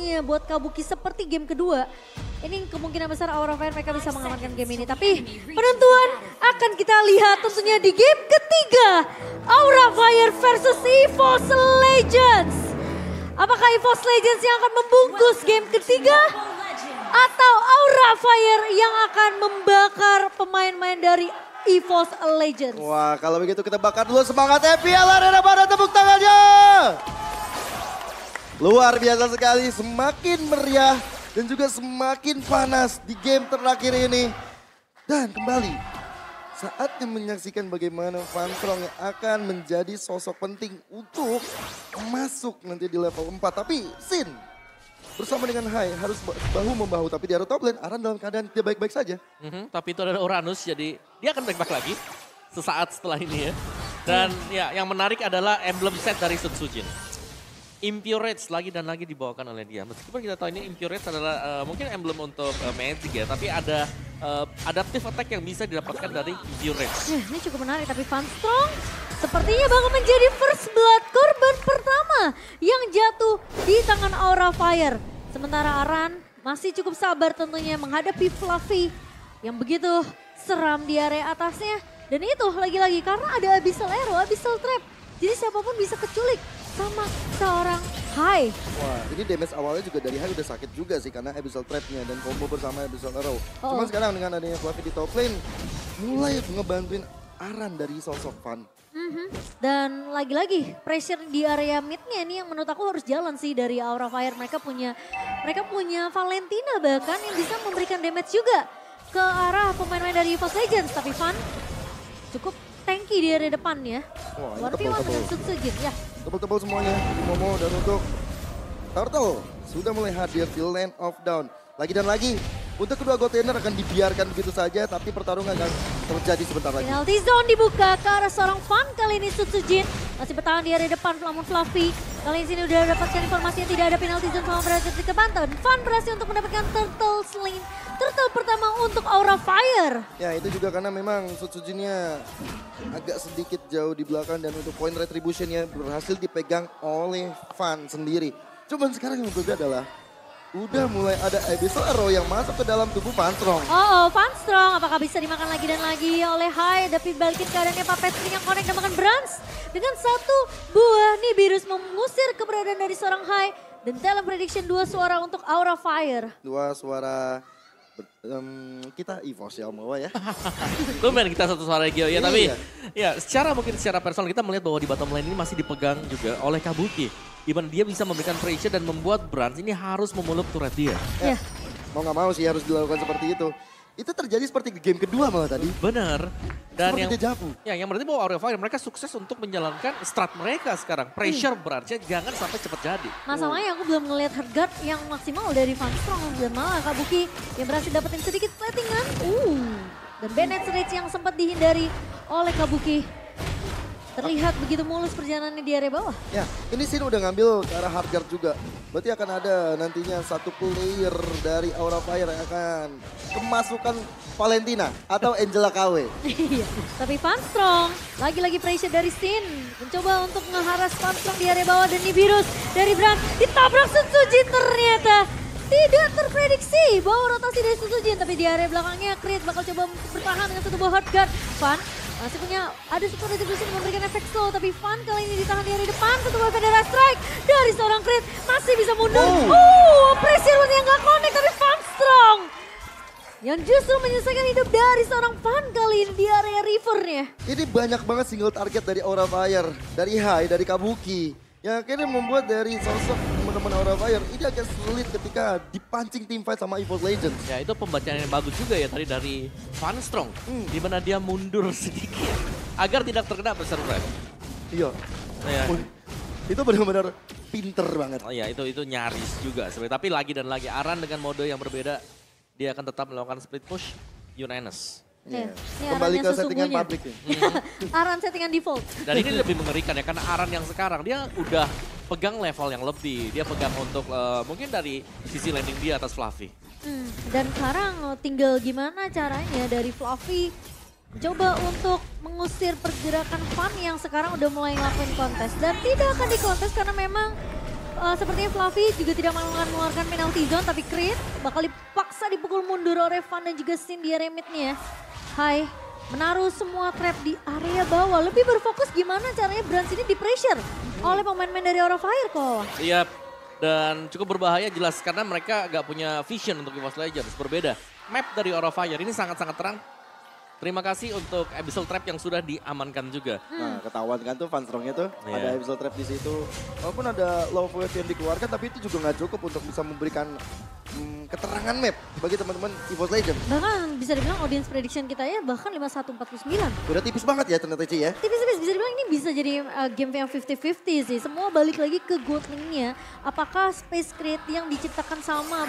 Nya buat Kabuki seperti game kedua. Ini kemungkinan besar Aura Fire mereka bisa mengamankan game ini. Tapi penentuan akan kita lihat tentunya di game ketiga. Aura Fire versus EVOS Legends. Apakah EVOS Legends yang akan membungkus game ketiga? Atau Aura Fire yang akan membakar pemain-pemain dari EVOS Legends? Wah, kalau begitu kita bakar dulu semangatnya. Piala Arena pada tepuk tangannya. Luar biasa sekali, semakin meriah dan juga semakin panas di game terakhir ini. Dan kembali, saatnya menyaksikan bagaimana Fanstrong yang akan menjadi sosok penting untuk masuk nanti di level 4. Tapi Sin bersama dengan Hai harus bahu-membahu, tapi di area top lane Aran dalam keadaan tidak baik-baik saja. Tapi itu adalah Uranus, jadi dia akan back-back lagi sesaat setelah ini ya. Dan ya yang menarik adalah emblem set dari Sun Sujin. Impurage lagi dan lagi dibawakan oleh dia. Meskipun kita tahu ini Impurage adalah mungkin emblem untuk Magic ya. Tapi ada adaptive attack yang bisa didapatkan dari Impurage. Ini cukup menarik, tapi Fanstrong sepertinya bakal menjadi first blood korban pertama yang jatuh di tangan Aura Fire. Sementara Aran masih cukup sabar tentunya menghadapi Fluffy yang begitu seram di area atasnya. Dan itu lagi-lagi karena ada Abyssal Arrow, Abyssal Trap. Jadi siapapun bisa keculik sama seorang Hai. Wah, ini damage awalnya juga dari Hai udah sakit juga sih karena Abyssal Trap-nya dan combo bersama Abyssal Arrow. Cuman sekarang dengan adanya Fluffy di top lane, mulai ngebantuin Aran dari sosok Fan. Dan lagi-lagi pressure di area mid-nya ini yang menurut aku harus jalan sih dari Aura Fire. Mereka punya Valentina bahkan yang bisa memberikan damage juga ke arah pemain-pemain dari EVOS Legends. Tapi Fan cukup tanky di area depan ya. Wah, ini Warpiwan dengan Sun Sujin ya. Tebal-tebal semuanya di Momo dan untuk Turtle sudah mulai hadir di Land of Dawn. Lagi dan lagi untuk kedua goldlaner akan dibiarkan begitu saja, tapi pertarungan akan terjadi sebentar lagi. Penalty zone dibuka ke arah seorang Fan, kali ini Sun Sujin masih bertahan di area depan namun Fluffy. Kali ini sini udah dapatkan informasi yang tidak ada penalty zone sama berhasil dikebantah. Fan berhasil untuk mendapatkan turtle pertama untuk Aura Fire. Ya itu juga karena memang Sutsujinnya agak sedikit jauh di belakang dan untuk point retributionnya berhasil dipegang oleh Fan sendiri. Cuman sekarang yang berbeda adalah udah mulai ada Abyssal Arrow yang masuk ke dalam tubuh Fanstrong. Fanstrong apakah bisa dimakan lagi dan lagi oleh Hai. Tapi balikin keadaannya Puppet String yang connect dan makan Brans. Dengan satu buah Nibiru's mengusir keberadaan dari seorang Hai. Dan dalam prediction 2 suara untuk Aura Fire. 2 suara kita EVOS ya Om Bawa ya. Lumayan kita satu suara Gio ya, tapi Iya. ya mungkin secara personal kita melihat bahwa di bottom lane ini masih dipegang juga oleh Kabuki. Di mana dia bisa memberikan pressure dan membuat Brans ini harus memuluk turret dia. Ya. Mau nggak mau sih harus dilakukan seperti itu. Itu terjadi seperti game kedua malah tadi. Benar. Dan seperti dejavu. yang berarti bahwa Aura Fire mereka sukses untuk menjalankan strat mereka sekarang. Pressure Bransnya jangan sampai cepat jadi. Masalahnya aku belum ngelihat Heartguard yang maksimal dari Fanstrong. Dan malah Kabuki yang berhasil dapetin sedikit platingan. Dan Bennett Rage yang sempat dihindari oleh Kabuki. Terlihat begitu mulus perjalanannya di area bawah. Ya, ini Sin udah ngambil ke arah Heartguard juga. Berarti akan ada nantinya satu player dari Aura Fire yang akan kemasukan Valentina atau Angela KW. Iya, tapi Fanstrong lagi-lagi pressure dari Sin. Mencoba untuk ngeharas Fanstrong di area bawah dan Nibiru's dari Bran ditabrak Sun Sujin ternyata. Tidak terprediksi bahwa rotasi dari Sun Sujin, tapi di area belakangnya Creed bakal coba bertahan dengan satu buah Heartguard. Fan masih punya, ada super retribution yang memberikan efek slow, tapi Fan kali ini ditahan di area depan. Satu buah Federa Strike dari seorang Creed masih bisa mundur. Pressure yang gak connect dari Fanstrong. Yang justru menyelesaikan hidup dari seorang Fan kali ini di area rivernya. Ini banyak banget single target dari Aura Fire, dari Hai, dari Kabuki. Yang akhirnya membuat dari sosok teman-teman Aura Fire ini agak sulit ketika dipancing tim fight sama EVOS Legends. Ya itu pembacaan yang bagus juga ya tadi dari Fanstrong. Di mana dia mundur sedikit agar tidak terkena pressure drive. Iya. Ya. Itu benar-benar pinter banget. Oh ya itu nyaris juga sebenarnya. Tapi lagi dan lagi Aran dengan mode yang berbeda. Dia akan tetap melakukan split push Uranus. Ini Kembali Aran ke yang settingan sesungguhnya. publik nih. Aran settingan default. Dan ini lebih mengerikan ya karena Aran yang sekarang dia udah pegang level yang lebih. Dia pegang untuk mungkin dari sisi landing dia atas Fluffy. Dan sekarang tinggal gimana caranya dari Fluffy coba untuk mengusir pergerakan Fan yang sekarang udah mulai ngelakuin kontes. Dan tidak akan dikontes karena memang sepertinya Fluffy juga tidak mengeluarkan penalty zone, tapi Crit bakal dipaksa dipukul mundur oleh Van dan juga Sin di area mid-nya. Hai, menaruh semua trap di area bawah. Lebih berfokus gimana caranya Brans ini di pressure oleh pemain-pemain dari Aura Fire kok. Iya, dan cukup berbahaya jelas karena mereka gak punya vision untuk EVOS Legends. Berbeda, map dari Aura Fire ini sangat-sangat terang. Terima kasih untuk Abyssal Trap yang sudah diamankan juga. Nah, ketahuan kan tuh Funstrongnya tuh. Iya. Ada Abyssal Trap di situ. Walaupun ada Love Wave yang dikeluarkan, tapi itu juga nggak cukup untuk bisa memberikan keterangan map bagi teman-teman EVOS Legends. Bahkan bisa dibilang audience prediction kita ya bahkan 51-49. Udah tipis banget ya ternyata Ci ya. Tipis-tipis bisa dibilang ini bisa jadi game yang 50-50 sih. Semua balik lagi ke gold lane-nya. Apakah space create yang diciptakan sama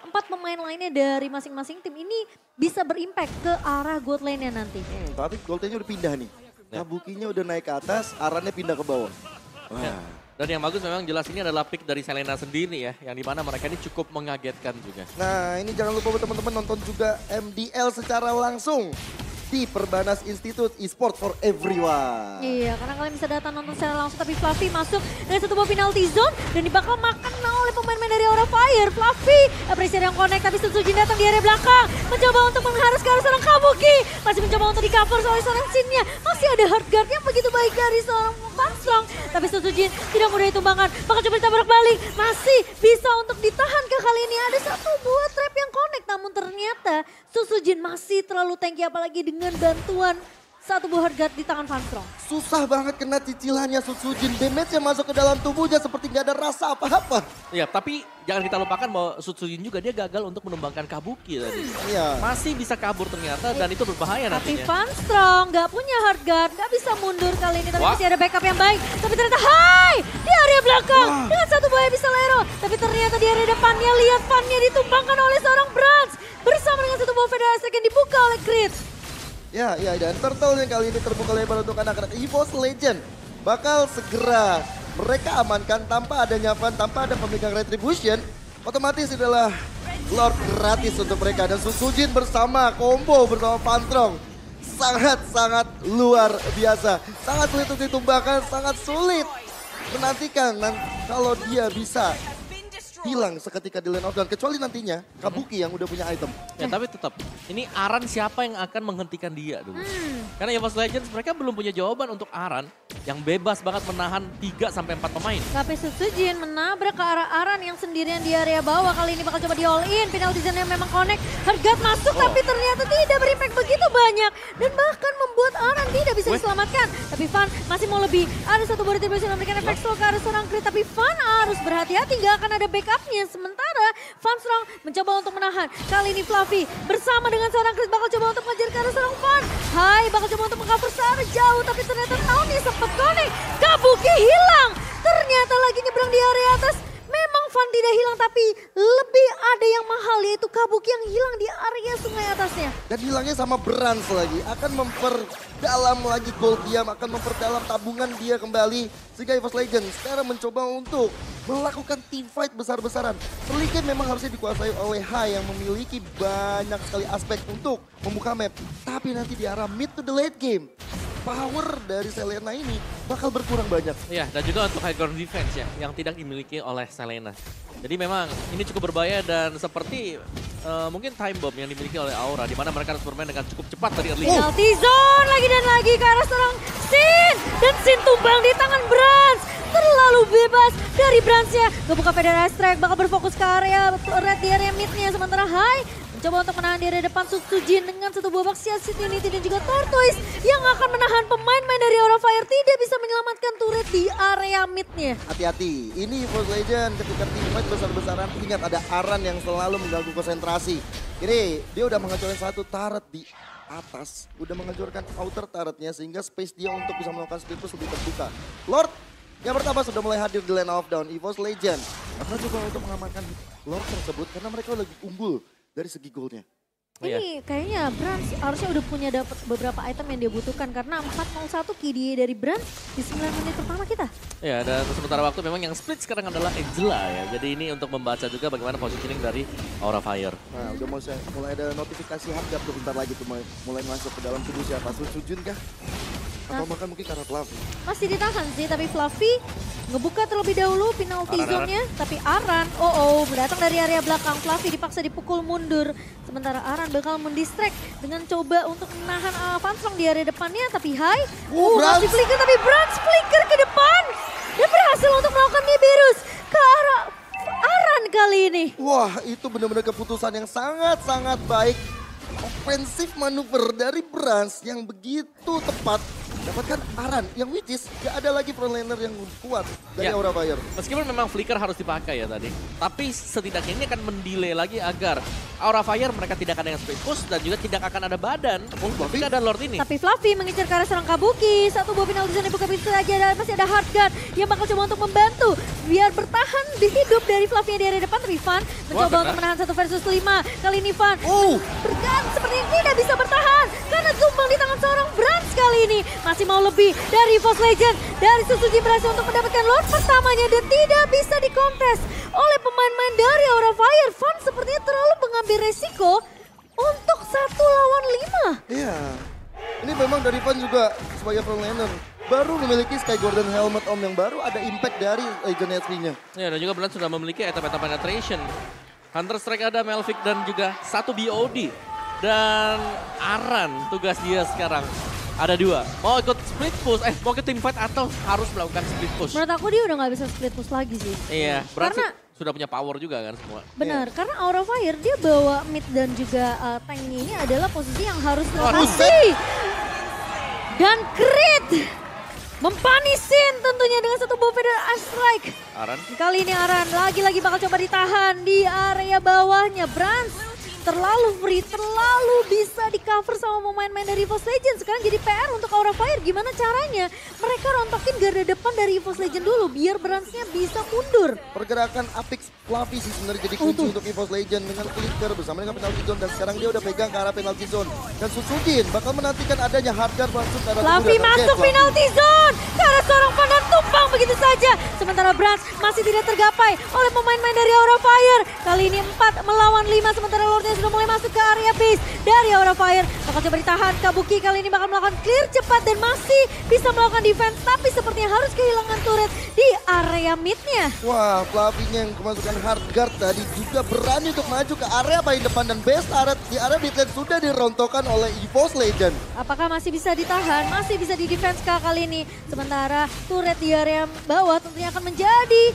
empat pemain lainnya dari masing-masing tim ini bisa berimpact ke arah gold lane-nya nanti. Tapi goldnya udah pindah nih. Kabukinya udah naik ke atas, Arannya pindah ke bawah. Wah. Ya. Dan yang bagus memang jelas ini adalah pick dari Selena sendiri ya. Yang dimana mereka ini cukup mengagetkan juga. Nah ini jangan lupa buat teman-teman nonton juga MDL secara langsung di Perbanas Institute Esport for Everyone. Iya, karena kalian bisa datang nonton secara langsung, tapi Fluffy masuk dari satu buah penalty zone dan dibakal makan oleh pemain-pemain dari Aura Fire. Fluffy, pressure yang connect tapi Sutsujin datang di area belakang. Mencoba untuk mengharus ke arah seorang Kabuki. Masih mencoba untuk di-cover oleh seorang Shin-nya. Masih ada hard guard yang begitu baik dari seorang Funstrong. Tapi Sutsujin tidak mudah ditumbangkan. Bakal coba ditabrak balik. Masih bisa untuk ditahan ke kali ini. Ada satu buah trap yang connect. Namun ternyata Sutsujin masih terlalu tanky apalagi dengan bantuan satu buah hard guard di tangan Funstrong. Susah banget kena cicilannya Sutsujin. Damage-nya masuk ke dalam tubuhnya seperti gak ada rasa apa-apa. Iya, tapi jangan kita lupakan bahwa Sutsujin juga dia gagal untuk menumbangkan Kabuki tadi. Iya. Masih bisa kabur ternyata dan itu berbahaya Tapi nantinya. Funstrong gak punya hard guard, gak bisa mundur kali ini. Tapi Wah. masih ada backup yang baik. Tapi ternyata hai di area belakang dengan satu buah bisa lero. Tapi ternyata di area depannya lihat Van-nya ditumbangkan oleh seorang Brans. Bersama dengan satu buah Federasi yang dibuka oleh Crit. Ya, dan turtle yang kali ini terbuka lebar untuk anak-anak EVOS Legend. Bakal segera mereka amankan tanpa adanya Van, tanpa ada pemegang Retribution. Otomatis adalah Lord gratis untuk mereka. Dan Sutsujin bersama combo bersama Funstrong. Sangat-sangat luar biasa. Sangat sulit untuk ditumbangkan, sangat sulit menantikan kalau dia bisa hilang seketika di lane of down. Kecuali nantinya Kabuki yang udah punya item. Ya tapi tetap, ini Aran siapa yang akan menghentikan dia dulu? Karena EVOS Legends mereka belum punya jawaban untuk Aran yang bebas banget menahan 3-4 pemain. Tapi Sutsujin menabrak ke arah Aran yang sendirian di area bawah. Kali ini bakal coba di all in. Penalty zone yang memang connect. Hard guard masuk tapi ternyata tidak berimpact begitu banyak. Dan bahkan membuat Aran tidak bisa diselamatkan. Tapi Van masih mau lebih. Ada satu buah retribution yang memberikan efek slow ke arah seorang Crit. Tapi Van harus berhati-hati, gak akan ada backupnya. Sementara Funstrong mencoba untuk menahan. Kali ini Fluffy bersama dengan seorang Crit bakal coba untuk mengejar ke arah seorang Van. Hai, bakal coba untuk mengcover secara jauh. Tapi ternyata Naomi sempat connect. Kabuki hilang. Ternyata lagi nyebrang di area atas. Memang Van tidak hilang tapi lebih ada yang mahal yaitu Kabuki yang hilang di area sungai atasnya. Dan hilangnya sama Brans lagi. Akan memperdalam lagi gold dia, akan memperdalam tabungan dia kembali. Sehingga EVOS Legends sekarang mencoba untuk melakukan team fight besar-besaran. Early game memang harusnya dikuasai oleh Hai yang memiliki banyak sekali aspek untuk membuka map. Tapi nanti di arah mid to the late game, power dari Selena ini bakal berkurang banyak. Ya, dan juga untuk high ground defense ya, yang tidak dimiliki oleh Selena. Jadi memang ini cukup berbahaya dan seperti mungkin time bomb yang dimiliki oleh Aura, di mana mereka harus bermain dengan cukup cepat dari early game. Penalty zone lagi dan lagi ke arah seorang Sin. Dan Sin tumbang di tangan Brans. Terlalu bebas dari Bransnya. Ngebuka Federasi Strike, bakal berfokus ke area red di area midnya. Sementara Hai mencoba untuk menahan di area depan Sutsujin dengan satu buah box Siasit Unity dan juga Tortoise yang akan menahan pemain-pemain dari Aura Fire tidak bisa menyelamatkan turret di area midnya. Hati-hati, ini EVOS Legends ketika team fight besar-besaran, ingat ada Aran yang selalu mengganggu konsentrasi. Ini dia udah menghancurkan satu turret di atas, udah menghancurkan outer turretnya sehingga space dia untuk bisa melakukan split push lebih terbuka. Lord yang pertama sudah mulai hadir di lane of down EVOS Legends. Karena juga untuk mengamankan Lord tersebut karena mereka lagi unggul dari segi goldnya. Ini kayaknya Brans harusnya udah punya dapat beberapa item yang dia butuhkan karena 401 KDA dari Brans di 9 menit pertama kita. Ya, dan sementara waktu memang yang split sekarang adalah Angela ya. Jadi ini untuk membaca juga bagaimana positioning dari Aura Fire. Nah udah mulai ada notifikasi harga tuh bentar lagi tuh mulai masuk ke dalam tubuh siapa? Sutsujin kah? Atau bahkan mungkin karena Fluffy. Masih ditahan sih, tapi Fluffy ngebuka terlebih dahulu penalti Aran. zone-nya. Tapi Aran, datang dari area belakang. Fluffy dipaksa dipukul mundur. Sementara Aran bakal mendistract dengan coba untuk menahan Fanstrong di area depannya. Tapi masih flicker, tapi Brans flicker ke depan. Dan berhasil untuk melakukan Nibiru's ke arah Aran kali ini. Wah, itu benar-benar keputusan yang sangat-sangat baik. Offensive manuver dari Brans yang begitu tepat. Dapatkan Aran yang which is gak ada lagi frontlaner yang kuat dari Aura Fire. Meskipun memang flicker harus dipakai ya tadi. Tapi setidaknya ini akan mendelay lagi agar Aura Fire mereka tidak akan yang split push dan juga tidak akan ada badan. Ketika ada Lord ini. Tapi Fluffy mengincar ke arah seorang Kabuki. Satu buah penalti zone dibuka pintu saja dan masih ada hard guard yang bakal coba untuk membantu. Biar bertahan di hidup dari Fluffy di area depan. Tapi Van mencoba untuk menahan 1 versus 5. Kali ini Van bergan sepertinya tidak bisa bertahan. Karena tumbang di tangan seorang Brans kali ini. Masih mau lebih dari EVOS Legend. Dari Suzuki berhasil untuk mendapatkan Lord pertamanya dan tidak bisa dikontes oleh pemain-pemain dari Aura Fire. Van sepertinya terlalu mengambil resiko untuk 1 lawan 5. Iya, ini memang dari Van juga sebagai frontlaner. Baru memiliki Sky Gordon Helmet Om yang baru ada impact dari Legend SP-nya. Ya, dan juga Brans sudah memiliki item-item penetration. Hunter Strike ada, Melvic dan juga 1 BOD. Dan Aran tugas dia sekarang. Ada 2, mau ikut split push, mau ke team fight atau harus melakukan split push. Menurut aku dia udah gak bisa split push lagi sih. Iya, berarti Karena sudah punya power juga kan semua. benar, karena Aura Fire dia bawa mid dan juga tanknya ini adalah posisi yang harus lokasi. Dan crit mempanisin tentunya dengan 1 buff dan Ice Strike. Aran. Kali ini Aran lagi-lagi bakal coba ditahan di area bawahnya. Brans terlalu free, terlalu bisa di cover sama pemain-pemain dari EVOS Legend. Sekarang jadi PR untuk Aura Fire, gimana caranya? Mereka rontokin garda depan dari EVOS Legend dulu biar Bransnya bisa mundur. Pergerakan Apix Fluffy sih sebenarnya jadi kunci untuk EVOS Legend dengan flicker bersama dengan penalty zone. Dan sekarang dia udah pegang ke arah penalty zone. Dan Susugin bakal menantikan adanya hard guard masuk ke arah Fluffy masuk penalty zone ke arah seorang Pandan tumpang begitu saja. Sementara Brans masih tidak tergapai oleh pemain-pemain dari Aura Fire. Kali ini 4 melawan 5 sementara Lordnya sudah mulai masuk ke area base dari Aura Fire. Bakal coba ditahan, Kabuki kali ini bakal melakukan clear cepat dan masih bisa melakukan defense. Tapi sepertinya harus kehilangan turret di area midnya. Wah, Fluffy-nya yang kemasukan hard guard tadi juga berani untuk maju ke area paling depan. Dan best turret di area mid lane sudah dirontokkan oleh EVOS Legend. Apakah masih bisa ditahan, masih bisa di defense kali ini. Sementara turret di area bawah tentunya akan menjadi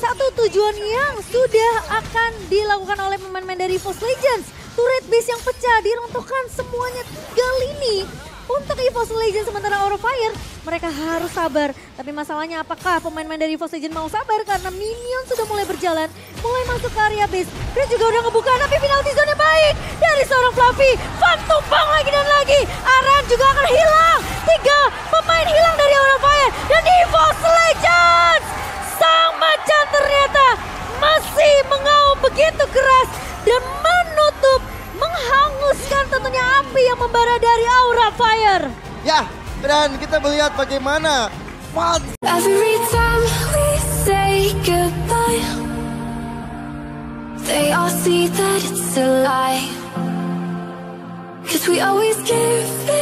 satu tujuan yang sudah akan dilakukan oleh pemain-pemain dari EVOS Legends. Turret base yang pecah dirontokkan semuanya 3 lini untuk EVOS Legends. Sementara Aura Fire mereka harus sabar. Tapi masalahnya apakah pemain-pemain dari EVOS Legends mau sabar karena minion sudah mulai berjalan. Mulai masuk ke area base. Chris juga udah ngebuka tapi penalti zone baik dari seorang Fluffy. Van tumpang lagi dan lagi. Aran juga akan hilang. 3 pemain hilang dari Aura Fire. Dan EVOS Legends sang macan ternyata masih mengaum begitu keras dan menutup, menghanguskan tentunya api yang membara dari Aura Fire. Ya, dan kita melihat bagaimana Van Every time we say goodbye, they all see that it's a lie. 'Cause we always give it